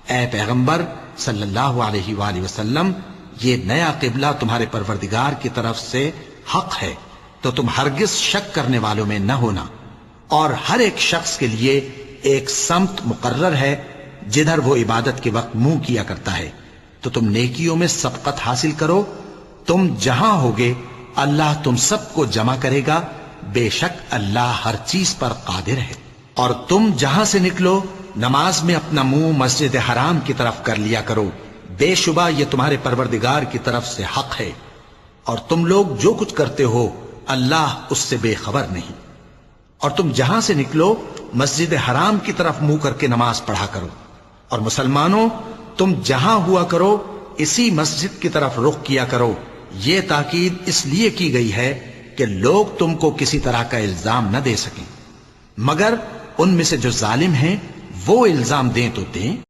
اے پیغمبر صلی اللہ علیہ وآلہ وسلم، یہ نیا قبلہ تمہارے پروردگار کی طرف سے حق ہے، تو تم ہرگز شک کرنے والوں میں نہ ہونا، اور ہر ایک شخص کے لیے ایک سمت مقرر ہے جدھر وہ عبادت کے وقت منہ کیا کرتا ہے، تو تم نیکیوں میں سبقت حاصل کرو۔ تم جہاں ہوگے اللہ تم سب کو جمع کرے گا، بے شک اللہ ہر چیز پر قادر ہے۔ اور تم جہاں سے نکلو نماز میں اپنا منہ مسجد حرام کی طرف کر لیا کرو، بے شبہ یہ تمہارے پروردگار کی طرف سے حق ہے، اور تم لوگ جو کچھ کرتے ہو اللہ اس سے بے خبر نہیں۔ اور تم جہاں سے نکلو مسجد حرام کی طرف منہ کر کے نماز پڑھا کرو، اور مسلمانوں تم جہاں ہوا کرو اسی مسجد کی طرف رخ کیا کرو۔ یہ تاکید اس لیے کی گئی ہے کہ لوگ تم کو کسی طرح کا الزام نہ دے سکیں، مگر ان میں سے جو ظالم ہیں وہ الزام دیں تو دیں۔